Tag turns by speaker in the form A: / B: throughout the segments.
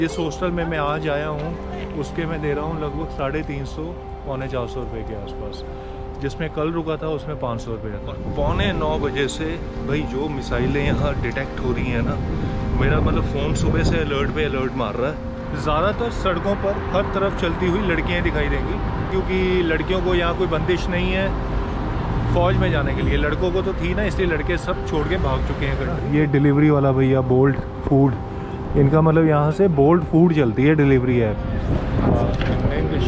A: जिस हॉस्टल में मैं आज आया हूँ उसके मैं दे रहा हूँ लगभग 350 पौने 400 रुपये के आसपास। जिसमें कल रुका था उसमें 500 रुपये था। 8:45 बजे से भाई जो मिसाइलें यहाँ डिटेक्ट हो रही हैं ना, मेरा मतलब फ़ोन सुबह से अलर्ट पे अलर्ट मार रहा है। ज़्यादातर सड़कों पर हर तरफ चलती हुई लड़कियाँ दिखाई देंगी, क्योंकि लड़कियों को यहाँ कोई बंदिश नहीं है फ़ौज में जाने के लिए। लड़कों को तो थी ना, इसलिए लड़के सब छोड़ के भाग चुके हैं। ये डिलीवरी वाला भैया बोल्ट फूड, इनका मतलब यहाँ से बोल्ट फूड चलती है डिलीवरी ऐप। इंग्लिश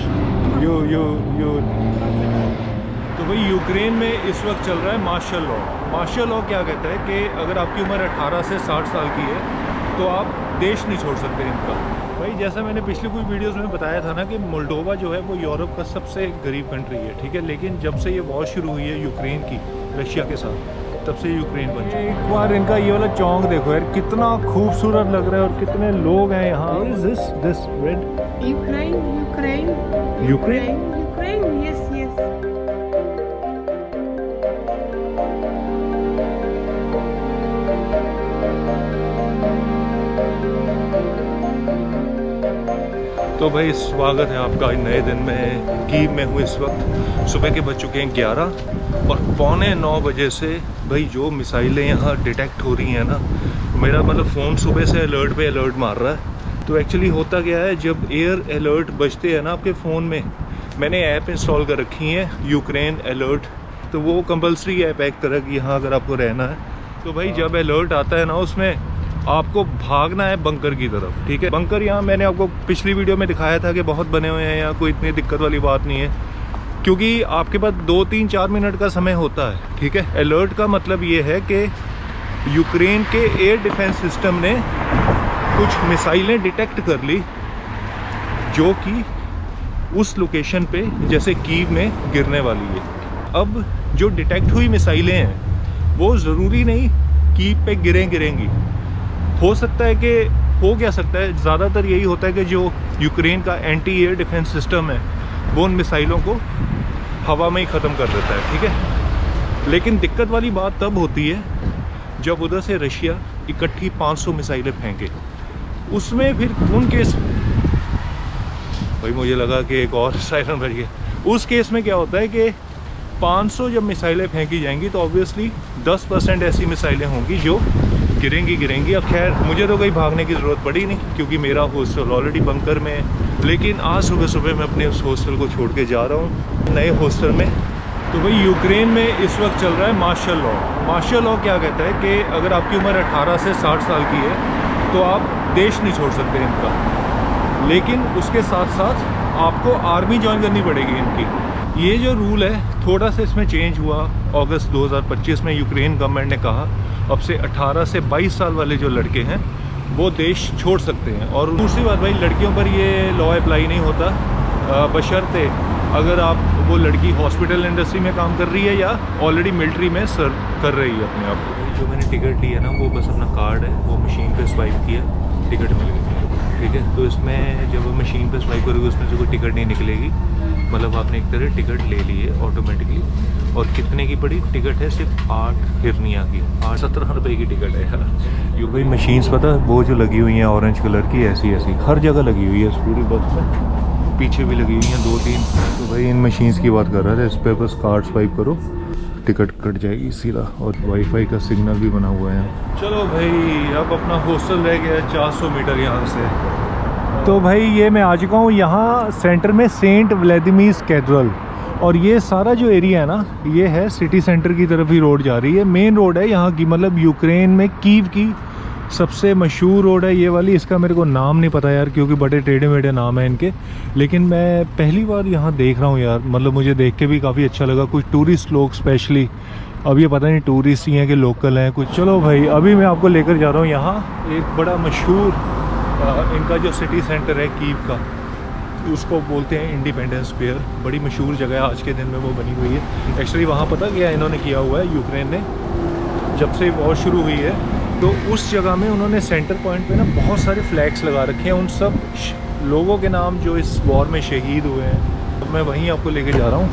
A: यू तो भाई यूक्रेन में इस वक्त चल रहा है मार्शल लॉ। मार्शल लॉ क्या कहता है कि अगर आपकी उम्र 18 से 60 साल की है तो आप देश नहीं छोड़ सकते इनका। भाई जैसा मैंने पिछले कुछ वीडियोस में बताया था ना कि मोल्डोवा जो है वो यूरोप का सबसे गरीब कंट्री है, ठीक है। लेकिन जब से ये वॉर शुरू हुई है यूक्रेन की रशिया के साथ, तब से यूक्रेन बन चुका है। एक बार इनका ये वाला चौक देखो यार, कितना खूबसूरत लग रहा है और कितने लोग हैं यहाँ। This red
B: Ukraine, yes.
A: तो भाई स्वागत है आपका नए दिन में। कीव में हूँ इस वक्त। सुबह के बज चुके हैं 11 और 8:45 बजे से भाई जो मिसाइलें यहाँ डिटेक्ट हो रही हैं ना, मेरा मतलब फ़ोन सुबह से अलर्ट पे अलर्ट मार रहा है। तो एक्चुअली होता क्या है, जब एयर अलर्ट बजते हैं ना आपके फ़ोन में, मैंने ऐप इंस्टॉल कर रखी है यूक्रेन अलर्ट। तो वो कंपलसरी ऐप एक तरह की यहाँ अगर आपको रहना है। तो भाई जब अलर्ट आता है ना, उसमें आपको भागना है बंकर की तरफ, ठीक है। बंकर यहाँ मैंने आपको पिछली वीडियो में दिखाया था कि बहुत बने हुए हैं, यहाँ कोई इतनी दिक्कत वाली बात नहीं है, क्योंकि आपके पास 2-3-4 मिनट का समय होता है, ठीक है। अलर्ट का मतलब ये है कि यूक्रेन के एयर डिफेंस सिस्टम ने कुछ मिसाइलें डिटेक्ट कर ली जो कि उस लोकेशन पे जैसे कीव में गिरने वाली है। अब जो डिटेक्ट हुई मिसाइलें हैं वो ज़रूरी नहीं कीव पे गिरेंगी। हो सकता है कि हो क्या सकता है, ज़्यादातर यही होता है कि जो यूक्रेन का एंटी एयर डिफेंस सिस्टम है वो उन मिसाइलों को हवा में ही ख़त्म कर देता है, ठीक है। लेकिन दिक्कत वाली बात तब होती है जब उधर से रशिया इकट्ठी 500 मिसाइलें फेंके। उसमें फिर उन केस, भाई मुझे लगा कि एक और साइरन बज गया। उस केस में क्या होता है कि 500 जब मिसाइलें फेंकी जाएंगी तो ऑब्वियसली 10% ऐसी मिसाइलें होंगी जो गिरेंगी। अब खैर मुझे तो कहीं भागने की ज़रूरत पड़ी नहीं, क्योंकि मेरा हॉस्टल ऑलरेडी बंकर में है। लेकिन आज सुबह मैं अपने उस हॉस्टल को छोड़ के जा रहा हूँ नए हॉस्टल में। तो भाई यूक्रेन में इस वक्त चल रहा है मार्शल लॉ। मार्शल लॉ क्या कहता है कि अगर आपकी उम्र 18 से 60 साल की है तो आप देश नहीं छोड़ सकते इनका। लेकिन उसके साथ साथ आपको आर्मी ज्वाइन करनी पड़ेगी इनकी। ये जो रूल है थोड़ा सा इसमें चेंज हुआ अगस्त 2025 में। यूक्रेन गवर्नमेंट ने कहा अब से 18 से 22 साल वाले जो लड़के हैं वो देश छोड़ सकते हैं। और दूसरी बात भाई, लड़कियों पर ये लॉ अप्लाई नहीं होता, बशर्ते अगर आप वो लड़की हॉस्पिटल इंडस्ट्री में काम कर रही है या ऑलरेडी मिलिट्री में सर्व कर रही है अपने आप को। जो मैंने टिकट ली है ना, वो बस अपना कार्ड है, वो मशीन पे स्वाइप किया, टिकट मिल गई, ठीक है। तो इसमें जब मशीन पे स्वाइप करोगे उसमें से कोई टिकट नहीं निकलेगी, मतलब आपने एक तरह टिकट ले ली है ऑटोमेटिकली। और कितने की पड़ी टिकट है? सिर्फ 8 हिरनिया की, 17 रुपये की टिकट है यार। यू भाई मशीन्स पता है वो जो लगी हुई हैं ऑरेंज कलर की, ऐसी हर जगह लगी हुई है इस पूरी बस में, पीछे भी लगी हुई हैं 2-3। तो भाई इन मशीन्स की बात कर रहा था, इस पर बस कार्ड स्वाइप करो टिकट कट जाएगी सीधा, और वाईफाई का सिग्नल भी बना हुआ है। चलो भाई अब अपना हॉस्टल रह गया 400 मीटर यहाँ से। तो भाई ये मैं आ चुका हूँ यहाँ सेंटर में सेंट व्लादिमीर कैथेड्रल। और ये सारा जो एरिया है ना, ये है सिटी सेंटर की तरफ ही रोड जा रही है। मेन रोड है यहाँ की, मतलब यूक्रेन में कीव की सबसे मशहूर रोड है ये वाली। इसका मेरे को नाम नहीं पता यार, क्योंकि बड़े टेढ़े मेढ़े नाम है इनके। लेकिन मैं पहली बार यहाँ देख रहा हूँ यार, मतलब मुझे देख के भी काफ़ी अच्छा लगा। कुछ टूरिस्ट लोग स्पेशली, अब ये पता नहीं टूरिस्ट ही हैं कि लोकल हैं कुछ। चलो भाई अभी मैं आपको लेकर जा रहा हूँ यहाँ एक बड़ा मशहूर इनका जो सिटी सेंटर है कीव का, उसको बोलते हैं इंडिपेंडेंस स्क्वायर। बड़ी मशहूर जगह है, आज के दिन में वो बनी हुई है। एक्चुअली वहाँ पता क्या इन्होंने किया हुआ है, यूक्रेन ने जब से वॉर शुरू हुई है तो उस जगह में उन्होंने सेंटर पॉइंट पे ना बहुत सारे फ्लैग्स लगा रखे हैं उन सब लोगों के नाम जो इस वॉर में शहीद हुए हैं। तो मैं वहीं आपको लेके जा रहा हूँ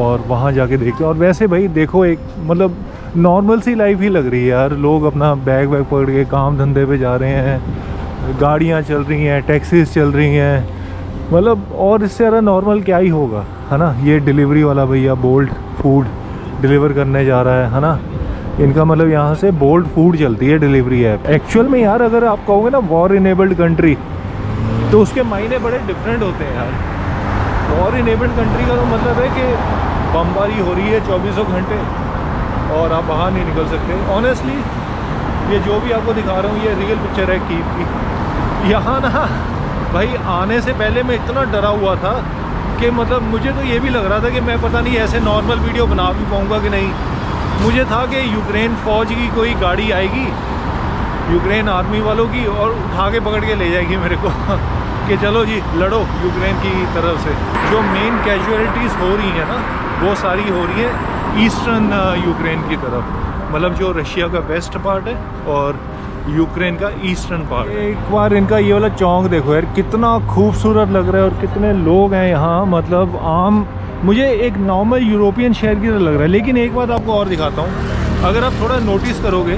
A: और वहाँ जाके देखते हैं। और वैसे भाई देखो, एक मतलब नॉर्मल सी लाइफ ही लग रही है यार। लोग अपना बैग वैग पकड़ के काम धंधे पे जा रहे हैं, गाड़ियाँ चल रही हैं, टैक्सीज चल रही हैं, मतलब और इससे ज़्यादा नॉर्मल क्या ही होगा, है ना। ये डिलीवरी वाला भैया बोल्ट फूड डिलीवर करने जा रहा है ना। इनका मतलब यहाँ से बोल्ट फूड चलती है डिलीवरी ऐप। एक्चुअल में यार अगर आप कहोगे ना वॉर इनेबल्ड कंट्री, तो उसके मायने बड़े डिफरेंट होते हैं यार। वॉर इनेबल्ड कंट्री का तो मतलब है कि बमबारी हो रही है 24 घंटे और आप बाहर नहीं निकल सकते। ऑनेस्टली ये जो भी आपको दिखा रहा हूँ ये रियल पिक्चर है कीव की। यहाँ ना भाई आने से पहले मैं इतना डरा हुआ था कि मतलब मुझे तो ये भी लग रहा था कि मैं पता नहीं ऐसे नॉर्मल वीडियो बना भी पाऊँगा कि नहीं। मुझे था कि यूक्रेन फ़ौज की कोई गाड़ी आएगी, यूक्रेन आर्मी वालों की, और उठा के पकड़ के ले जाएगी मेरे को कि चलो जी लड़ो यूक्रेन की तरफ से। जो मेन कैजुअलिटीज़ हो रही हैं ना वो सारी हो रही है ईस्टर्न यूक्रेन की तरफ, मतलब जो रशिया का वेस्ट पार्ट है और यूक्रेन का ईस्टर्न पार्ट। एक बार इनका ये वाला चौक देखो यार, कितना खूबसूरत लग रहा है और कितने लोग हैं यहाँ। मतलब आम मुझे एक नॉर्मल यूरोपियन शहर की तरह लग रहा है। लेकिन एक बात आपको और दिखाता हूँ, अगर आप थोड़ा नोटिस करोगे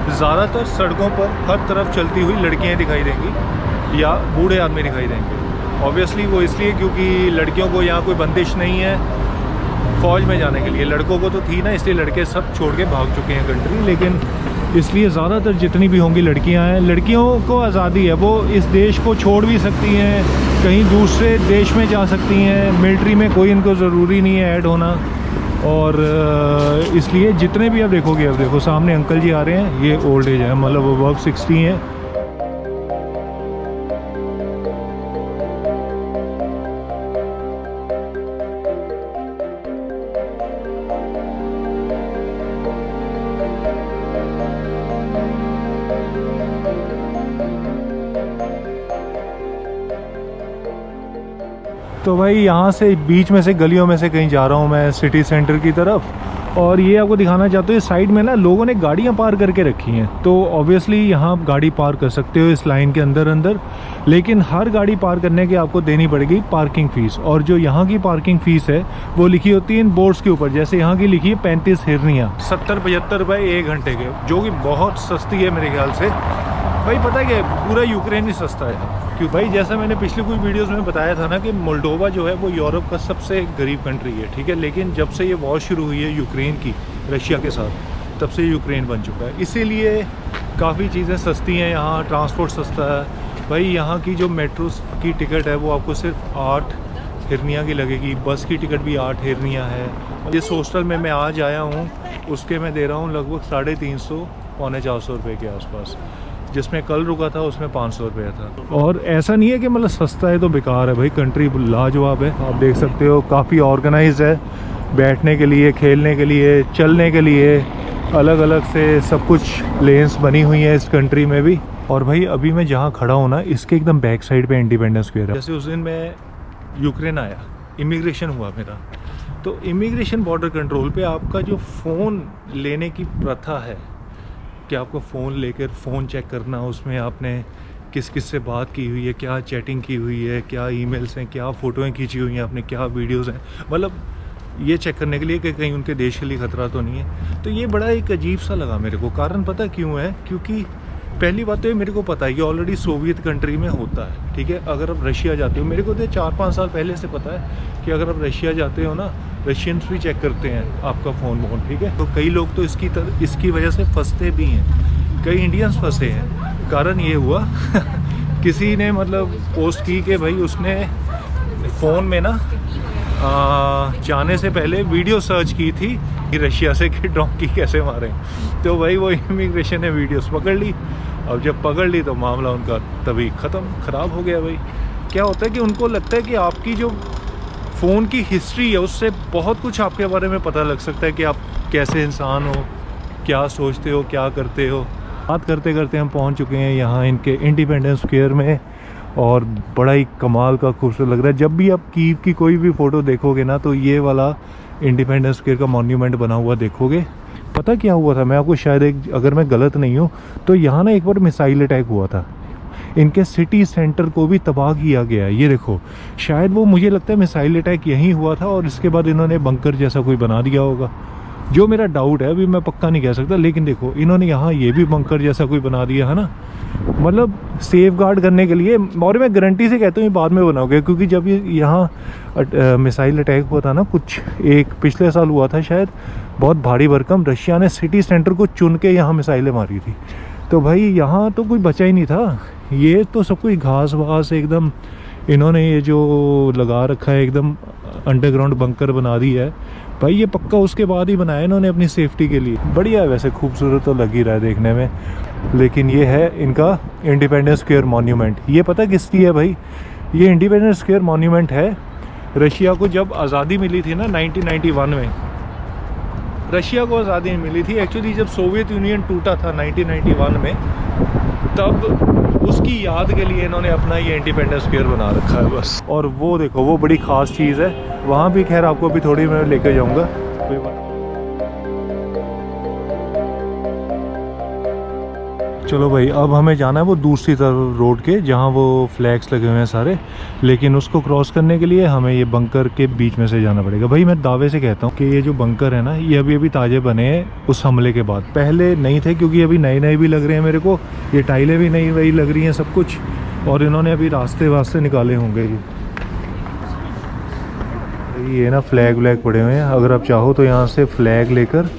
A: ज़्यादातर सड़कों पर हर तरफ चलती हुई लड़कियाँ दिखाई देंगी या बूढ़े आदमी दिखाई देंगे। ऑब्वियसली वो इसलिए क्योंकि लड़कियों को यहाँ कोई बंदिश नहीं है फ़ौज में जाने के लिए। लड़कों को तो थी ना, इसलिए लड़के सब छोड़ के भाग चुके हैं कंट्री। लेकिन इसलिए ज़्यादातर जितनी भी होंगी लड़कियां हैं। लड़कियों को आज़ादी है, वो इस देश को छोड़ भी सकती हैं, कहीं दूसरे देश में जा सकती हैं। मिलिट्री में कोई इनको ज़रूरी नहीं है ऐड होना। और इसलिए जितने भी आप देखोगे, अब देखो सामने अंकल जी आ रहे हैं, ये ओल्ड एज है, मतलब अबव 60 हैं। तो भाई यहाँ से बीच में से गलियों में से कहीं जा रहा हूँ मैं सिटी सेंटर की तरफ। और ये आपको दिखाना चाहते हो, साइड में ना लोगों ने गाड़ियाँ पार करके रखी हैं। तो ऑब्वियसली यहाँ आप गाड़ी पार कर सकते हो इस लाइन के अंदर अंदर, लेकिन हर गाड़ी पार करने के आपको देनी पड़ेगी पार्किंग फ़ीस। और जो यहाँ की पार्किंग फ़ीस है वो लिखी होती है इन बोर्ड्स के ऊपर। जैसे यहाँ की लिखी है 35 हिरनियाँ, 70-75 रुपये 1 घंटे के, जो कि बहुत सस्ती है मेरे ख्याल से। भाई पता है कि पूरा यूक्रेन ही सस्ता है। क्यों भाई, जैसा मैंने पिछले कुछ वीडियोस में बताया था ना कि मोल्डोवा जो है वो यूरोप का सबसे गरीब कंट्री है, ठीक है। लेकिन जब से ये वॉर शुरू हुई है यूक्रेन की रशिया के साथ, तब से यूक्रेन बन चुका है। इसीलिए काफ़ी चीज़ें सस्ती हैं यहाँ, ट्रांसपोर्ट सस्ता है। भाई यहाँ की जो मेट्रो की टिकट है वो आपको सिर्फ 8 हिरनियाँ की लगेगी, बस की टिकट भी 8 हिरनियाँ है। जिस हॉस्टल में मैं आज आया हूँ उसके मैं दे रहा हूँ लगभग 350-450 रुपये के आसपास। जिसमें कल रुका था उसमें 500 रुपया था। और ऐसा नहीं है कि मतलब सस्ता है तो बेकार है, भाई कंट्री लाजवाब है। आप देख सकते हो काफ़ी ऑर्गेनाइज है, बैठने के लिए, खेलने के लिए, चलने के लिए, अलग अलग से सब कुछ लेन्स बनी हुई हैं इस कंट्री में भी। और भाई अभी मैं जहाँ खड़ा हूँ ना, इसके एकदम बैक साइड पे इंडिपेंडेंस स्क्वायर है। जैसे उस दिन मैं यूक्रेन आया, इमिग्रेशन हुआ मेरा, तो इमिग्रेशन बॉर्डर कंट्रोल पे आपका जो फ़ोन लेने की प्रथा है कि आपको फ़ोन लेकर फ़ोन चेक करना, उसमें आपने किस किस से बात की हुई है, क्या चैटिंग की हुई है, क्या ईमेल्स हैं, क्या फ़ोटोएं खींची हुई हैं आपने, क्या वीडियोस हैं, मतलब ये चेक करने के लिए कि कहीं उनके देश के लिए ख़तरा तो नहीं है। तो ये बड़ा एक अजीब सा लगा मेरे को। कारण पता क्यों है? क्योंकि पहली बात तो ये मेरे को पता है कि ऑलरेडी सोवियत कंट्री में होता है, ठीक है। अगर आप रशिया जाते हो, मेरे को तो 4-5 साल पहले से पता है कि अगर आप रशिया जाते हो ना, रशियंस भी चेक करते हैं आपका फ़ोन वोन, ठीक है। तो कई लोग तो इसकी वजह से फंसते भी हैं, कई इंडियंस फंसे हैं। कारण ये हुआ किसी ने मतलब पोस्ट की कि भाई उसने फ़ोन में ना जाने से पहले वीडियो सर्च की थी कि रशिया से कि डोंकी कैसे मारें। तो भाई वो इमिग्रेशन ने वीडियोस पकड़ ली। अब जब पकड़ ली तो मामला उनका तभी ख़राब हो गया। भाई क्या होता है कि उनको लगता है कि आपकी जो फ़ोन की हिस्ट्री है उससे बहुत कुछ आपके बारे में पता लग सकता है कि आप कैसे इंसान हो, क्या सोचते हो, क्या करते हो। बात करते करते हम पहुंच चुके हैं यहाँ इनके इंडिपेंडेंस स्क्वायर में, और बड़ा ही कमाल का खूबसूरत लग रहा है। जब भी आप कीव की कोई भी फ़ोटो देखोगे ना, तो ये वाला इंडिपेंडेंस स्क्वायर का मॉन्यूमेंट बना हुआ देखोगे। पता क्या हुआ था, मैं आपको शायद अगर मैं गलत नहीं हूँ तो यहाँ ना एक बार मिसाइल अटैक हुआ था, इनके सिटी सेंटर को भी तबाह किया गया। ये देखो, शायद वो मुझे लगता है मिसाइल अटैक यहीं हुआ था और इसके बाद इन्होंने बंकर जैसा कोई बना दिया होगा। जो मेरा डाउट है, अभी मैं पक्का नहीं कह सकता, लेकिन देखो इन्होंने यहाँ ये भी बंकर जैसा कोई बना दिया है ना, मतलब सेफ गार्ड करने के लिए। और मैं गारंटी से कहता हूँ ये बाद में बनाओगे, क्योंकि जब ये यहाँ मिसाइल अटैक हुआ था ना, कुछ एक पिछले साल हुआ था शायद, बहुत भारी भरकम, रशिया ने सिटी सेंटर को चुन के यहाँ मिसाइलें मारी थी। तो भाई यहाँ तो कोई बचा ही नहीं था, ये तो सब कुछ घास वास एकदम इन्होंने ये जो लगा रखा है, एकदम अंडरग्राउंड बंकर बना दी है भाई। ये पक्का उसके बाद ही बनाया इन्होंने अपनी सेफ्टी के लिए। बढ़िया है वैसे, खूबसूरत तो लग ही रहा है देखने में। लेकिन ये है इनका इंडिपेंडेंस स्क्वायर मॉन्यूमेंट। ये पता किसकी है भाई? ये इंडिपेंडेंस स्क्वायर मॉन्यूमेंट है रशिया को जब आज़ादी मिली थी ना 1991 में। रशिया को आज़ादी मिली थी एक्चुअली जब सोवियत यूनियन टूटा था 1991 में, तब उसकी याद के लिए इन्होंने अपना ये इंडिपेंडेंस स्क्वायर बना रखा है बस। और वो देखो, वो बड़ी ख़ास चीज़ है वहाँ भी। खैर आपको अभी थोड़ी मैं लेकर जाऊँगा। चलो भाई, अब हमें जाना है वो दूसरी तरफ रोड के, जहाँ वो फ्लैग्स लगे हुए हैं सारे। लेकिन उसको क्रॉस करने के लिए हमें ये बंकर के बीच में से जाना पड़ेगा। भाई मैं दावे से कहता हूँ कि ये जो बंकर है ना, ये अभी ताज़े बने हैं उस हमले के बाद, पहले नहीं थे, क्योंकि अभी नए नए भी लग रहे हैं मेरे को। ये टाइलें भी नई वही लग रही हैं सब कुछ, और इन्होंने अभी रास्ते वास्ते निकाले होंगे। ये ना फ्लैग व्लैग पड़े हुए हैं, अगर आप चाहो तो यहाँ से फ्लैग लेकर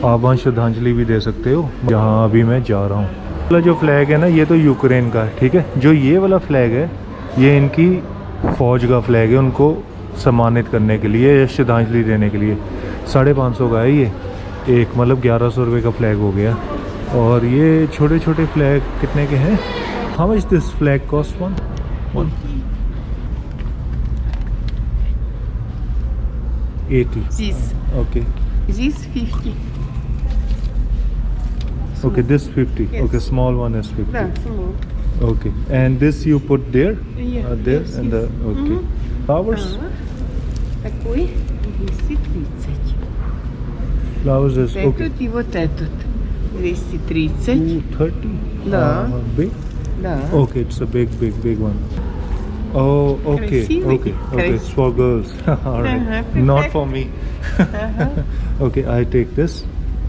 A: आप वहाँ श्रद्धांजलि भी दे सकते हो, जहाँ अभी मैं जा रहा हूँ। वाला जो फ्लैग है ना, ये तो यूक्रेन का है, ठीक है। जो ये वाला फ्लैग है, ये इनकी फ़ौज का फ्लैग है, उनको सम्मानित करने के लिए या श्रद्धांजलि देने के लिए। 550 का है ये एक, मतलब 1100 रुपये का फ्लैग हो गया। और ये छोटे छोटे फ्लैग कितने के हैं? How much this flag cost? One 80.
B: This.
A: Okay.
B: This 50.
A: Okay, this 50.
B: Yes.
A: Okay, small one is 50.
B: Да, small.
A: Okay, and this you put there?
B: Yeah,
A: There
B: yes,
A: and
B: yes.
A: the okay. Flowers?
B: Такой 230.
A: Flowers is okay.
B: Этот и вот этот. 230.
A: 230.
B: Да.
A: Big.
B: Да.
A: Okay, it's a big one. Oh, okay,
B: Красивый.
A: okay, okay. It's for girls. All right.
B: Perfect.
A: Not for me. Okay, I take this.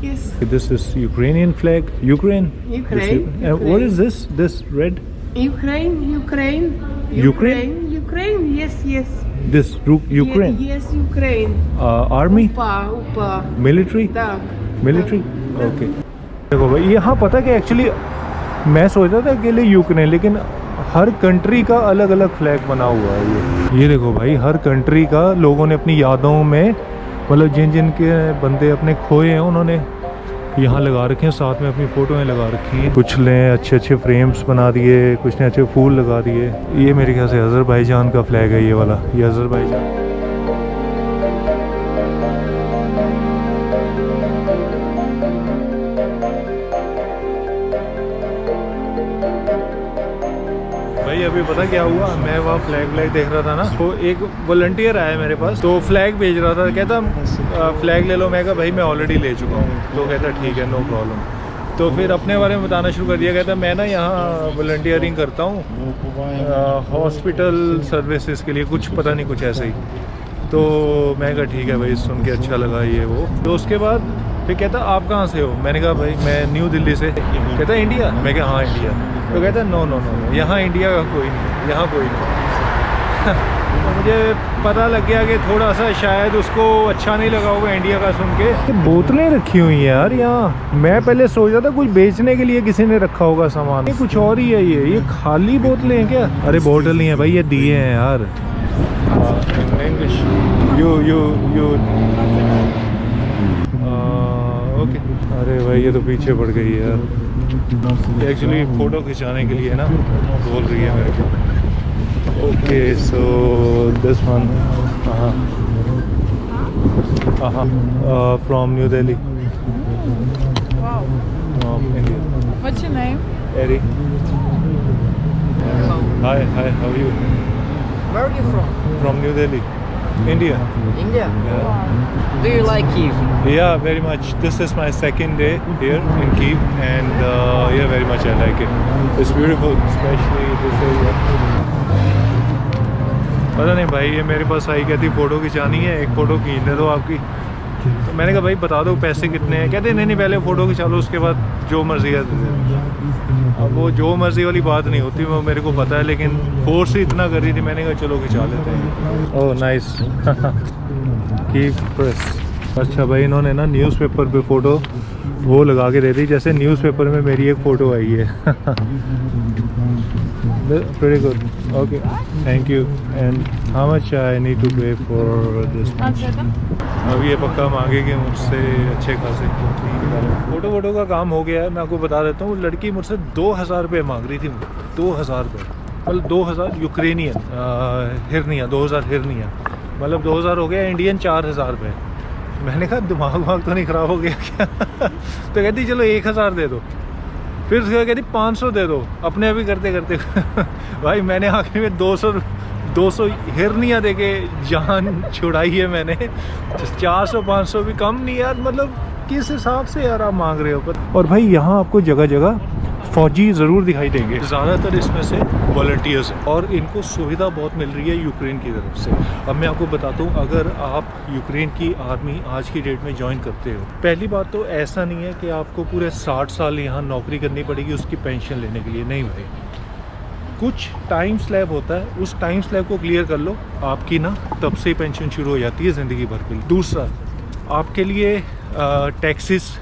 B: Yes.
A: This is Ukrainian flag. Ukraine.
B: Ukraine.
A: And what is this? This red?
B: Ukraine.
A: Ukraine?
B: Ukraine. Yes, yes.
A: This Ukraine.
B: Yes, Ukraine.
A: Army?
B: ऊपा.
A: Military?
B: Так.
A: Military? Okay. देखो भाई, यहाँ पता कि actually मैं सोचता था अकेले Ukraine, लेकिन हर कंट्री का अलग अलग फ्लैग बना हुआ है। ये देखो भाई, हर कंट्री का लोगों ने अपनी यादों में, मतलब जिन जिन के बंदे अपने खोए हैं, उन्होंने यहाँ लगा रखे हैं, साथ में अपनी फ़ोटोएं लगा रखी हैं। कुछ ने अच्छे अच्छे फ्रेम्स बना दिए, कुछ ने अच्छे फूल लगा दिए। ये मेरे ख्याल से अज़रबैजान का फ्लैग है, ये वाला, ये अज़रबैजान। भाई अभी पता क्या हुआ, मैं वहाँ फ्लैग देख रहा था ना, तो एक वॉलंटियर आया मेरे पास, तो फ्लैग भेज रहा था, कहता फ्लैग ले लो। मैं कहा भाई मैं ऑलरेडी ले चुका हूँ। तो कहता ठीक है, नो प्रॉब्लम। तो फिर अपने बारे में बताना शुरू कर दिया। कहता मैं ना यहाँ वॉलंटियरिंग करता हूँ हॉस्पिटल सर्विसेज के लिए, कुछ पता नहीं, कुछ ऐसे ही। तो मैं कहा ठीक है भाई, सुन के अच्छा लगा ये वो। तो उसके बाद फिर कहता आप कहाँ से हो? मैंने कहा भाई मैं न्यू दिल्ली से। कहता इंडिया? मैं कहा हाँ इंडिया। तो कहता नो नो नो, यहाँ इंडिया का कोई नहीं, यहाँ कोई नहीं। तो मुझे पता लग गया कि थोड़ा सा शायद उसको अच्छा नहीं लगा होगा इंडिया का सुन के। बोतलें रखी हुई हैं यार यहाँ। मैं पहले सोच रहा था कुछ बेचने के लिए किसी ने रखा होगा सामान, ये कुछ और ही है। ये खाली बोतलें हैं क्या? अरे बोतल नहीं है भाई, ये दिए हैं यार। English you okay. अरे भाई ये तो पीछे पड़ गई है यार। एक्चुअली फ़ोटो खिंचाने के लिए ना बोल रही है मेरे को। Okay so this one from new Delhi.
B: Wow.
A: India.
B: What's your name?
A: Eric. Hi, how are you?
C: Where are you from?
A: From New Delhi, India.
C: India.
A: Yeah.
C: Do you like Kyiv?
A: Yeah, very much. This is my second day here in Kyiv, and yeah, very much I like it. It's beautiful, especially this area. पता नहीं भाई, ये मेरे पास आई कहती photo खिंचानी है, एक photo खींच दे दो आपकी। तो मैंने कहा भाई बता दो पैसे कितने हैं। कहते नहीं पहले फ़ोटो खिंचा लो, उसके बाद जो मर्जी है। अब वो जो मर्जी वाली बात नहीं होती, वो मेरे को पता है, लेकिन फोर्स ही इतना कर रही थी, मैंने कहा चलो खिंचा लेते हैं। Oh nice. Keep press. अच्छा भाई, इन्होंने ना न्यूज़पेपर पे फ़ोटो वो लगा के दे दी, जैसे न्यूज़पेपर में मेरी एक फ़ोटो आई है। Pretty good. Okay. Thank you. And how much I need to pay for this?
B: 1 second.
A: अब ये पक्का मांगेगी मुझसे अच्छे खासे। फ़ोटो का काम हो गया है। मैं आपको बता देता हूँ, लड़की मुझसे 2000 रुपये मांग रही थी। 2000 रुपये, मतलब 2000 यूक्रेनियन हिरनिया, 2000 हिरनिया, मतलब 2000 हो गया इंडियन 4000 रुपये। मैंने कहा दिमाग तो नहीं ख़राब हो गया क्या? तो कहती चलो 1000 दे दो। फिर उसके बाद कहती 500 दे दो। अपने अभी करते करते भाई मैंने आखिर में 200 हिरनियाँ दे के जान छुड़ाई है मैंने। 400-500 भी कम नहीं यार, मतलब किस हिसाब से यार आप मांग रहे हो। और भाई यहाँ आपको जगह जगह फ़ौजी ज़रूर दिखाई देंगे, ज़्यादातर इसमें से वॉलंटियर्स हैं और इनको सुविधा बहुत मिल रही है यूक्रेन की तरफ से। अब मैं आपको बताता हूँ, अगर आप यूक्रेन की आर्मी आज की डेट में ज्वाइन करते हो, पहली बात तो ऐसा नहीं है कि आपको पूरे 60 साल यहाँ नौकरी करनी पड़ेगी उसकी पेंशन लेने के लिए। नहीं भाई, कुछ टाइम स्लैब होता है, उस टाइम स्लैब को क्लियर कर लो, आपकी ना तब से ही पेंशन शुरू हो जाती है ज़िंदगी भर के लिए। दूसरा, आपके लिए टैक्सेस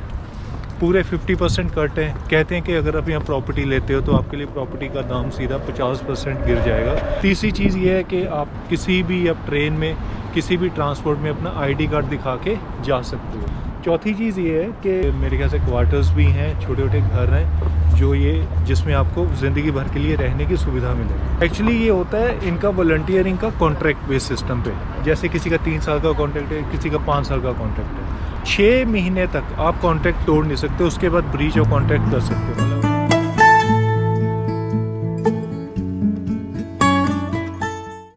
A: पूरे 50% कट हैं। कहते हैं कि अगर आप यहाँ प्रॉपर्टी लेते हो तो आपके लिए प्रॉपर्टी का दाम सीधा 50% गिर जाएगा। तीसरी चीज़ ये है कि आप किसी भी अब ट्रेन में, किसी भी ट्रांसपोर्ट में अपना ID कार्ड दिखा के जा सकते हो। चौथी चीज़ ये है कि मेरे ख्याल से क्वार्टर्स भी हैं, छोटे छोटे घर हैं जो जिसमें आपको ज़िंदगी भर के लिए रहने की सुविधा मिलेगी। एक्चुअली ये होता है इनका वॉलंटियरिंग का कॉन्ट्रैक्ट बेस सिस्टम पे, जैसे किसी का 3 साल का कॉन्ट्रैक्ट है, किसी का 5 साल का कॉन्ट्रैक्ट है। 6 महीने तक आप कॉन्ट्रैक्ट तोड़ नहीं सकते, उसके बाद ब्रीच ऑफ कॉन्ट्रैक्ट कर सकते हो।